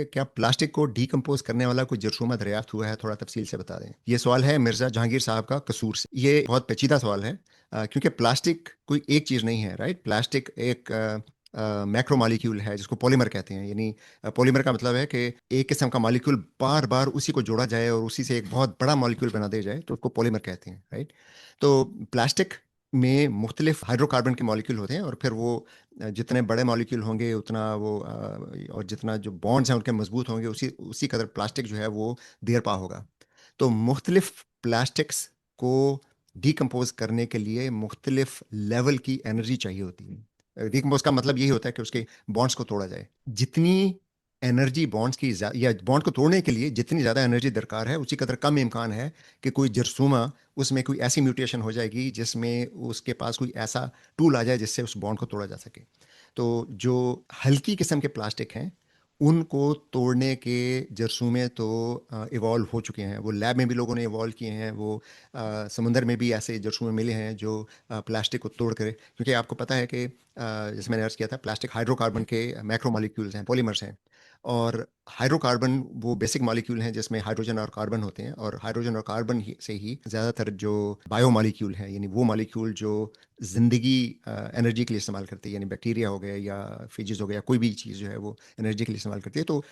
क्या प्लास्टिक को डीकम्पोज करने वाला कोई जरसूमा दरियाफ्त हुआ है? थोड़ा तफसील से बता दें। ये सवाल है मिर्ज़ा जहांगीर साहब का कसूर से। ये बहुत पेचीदा सवाल है, क्योंकि प्लास्टिक कोई एक चीज़ नहीं है, राइट? प्लास्टिक एक मैक्रो मॉलिक्यूल है जिसको पॉलीमर कहते हैं। यानी पॉलीमर का मतलब है कि एक किस्म का मॉलिक्यूल बार बार उसी को जोड़ा जाए और उसी से एक बहुत बड़ा मॉलिक्यूल बना दिया जाए तो उसको पॉलीमर कहते हैं, राइट? तो प्लास्टिक में मुख्तलिफ हाइड्रोकार्बन के मॉलिक्यूल होते हैं और फिर वो जितने बड़े मॉलिक्यूल होंगे उतना वो और जितना जो बॉन्ड्स हैं उनके मजबूत होंगे, उसी उसी कदर प्लास्टिक जो है वो देर पा होगा। तो मुख्तलिफ प्लास्टिक्स को डिकम्पोज करने के लिए मुख्तलिफ लेवल की एनर्जी चाहिए होती है। डिकम्पोज का मतलब यही होता है कि उसके बॉन्ड्स को तोड़ा जाए। जितनी एनर्जी बॉन्ड्स की या बॉन्ड को तोड़ने के लिए जितनी ज़्यादा एनर्जी दरकार है, उसी कदर कम इम्कान है कि कोई जरसूमा उसमें कोई ऐसी म्यूटेशन हो जाएगी जिसमें उसके पास कोई ऐसा टूल आ जाए जिससे उस बॉन्ड को तोड़ा जा सके। तो जो हल्की किस्म के प्लास्टिक हैं उनको तोड़ने के जरसूमे तो इवॉल्व हो चुके हैं। वो लैब में भी लोगों ने इवॉल्व किए हैं। वो समुंदर में भी ऐसे जरसूमे मिले हैं जो प्लास्टिक को तोड़ कर, क्योंकि आपको पता है कि जैसे मैंने अर्ज़ किया था, प्लास्टिक हाइड्रोकार्बन के मैक्रो मॉलिक्यूल्स हैं, पॉलीमर्स हैं। और हाइड्रोकार्बन वो बेसिक मॉलिक्यूल हैं जिसमें हाइड्रोजन और कार्बन होते हैं, और हाइड्रोजन और कार्बन से ही ज़्यादातर जो बायो मॉलिक्यूल हैं, यानी वो मॉलिक्यूल जो ज़िंदगी एनर्जी के लिए इस्तेमाल करती है, यानी बैक्टीरिया हो गया या फिजिस हो गया, कोई भी चीज़ जो है वो एनर्जी के लिए इस्तेमाल करती है। तो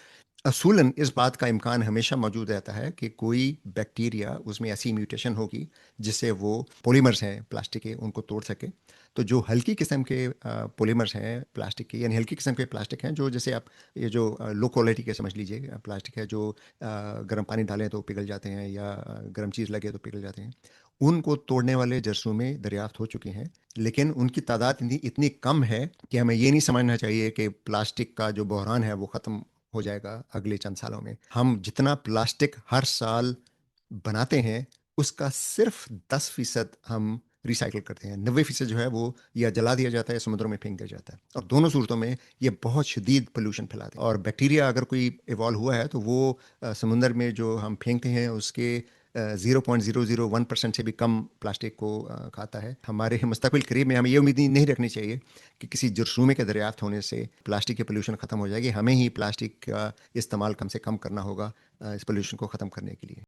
असूलन इस बात का इम्कान हमेशा मौजूद रहता है कि कोई बैक्टीरिया उसमें ऐसी म्यूटेशन होगी जिससे वो पॉलीमर्स हैं प्लास्टिक के उनको तोड़ सके। तो जो हल्की किस्म के पॉलीमर्स हैं प्लास्टिक के, यानी हल्की किस्म के प्लास्टिक हैं जो, जैसे आप ये जो लो क्वालिटी के समझ लीजिए प्लास्टिक है, जो गर्म पानी डालें तो पिघल जाते हैं या गर्म चीज़ लगे तो पिघल जाते हैं, उनको तोड़ने वाले जरसूमे दरियाफ्त हो चुके हैं। लेकिन उनकी तादाद इतनी इतनी कम है कि हमें ये नहीं समझना चाहिए कि प्लास्टिक का जो बहरान है वो ख़त्म हो जाएगा अगले चंद सालों में। हम जितना प्लास्टिक हर साल बनाते हैं उसका सिर्फ 10% हम रिसाइकिल करते हैं। 90% जो है वो या जला दिया जाता है या समुद्रों में फेंक दिया जाता है, और दोनों सूरतों में ये बहुत शदीद पोल्यूशन फैलाते हैं। और बैक्टीरिया अगर कोई इवॉल्व हुआ है तो वो समुंदर में जो हम फेंकते हैं उसके 0.001% से भी कम प्लास्टिक को खाता है। हमारे मुस्तकबिल करीब में हमें ये उम्मीद नहीं रखनी चाहिए कि किसी जरसूमे के दरियाफ्त होने से प्लास्टिक की पोल्यूशन ख़त्म हो जाएगी। हमें ही प्लास्टिक का इस्तेमाल कम से कम करना होगा इस पोल्यूशन को ख़त्म करने के लिए।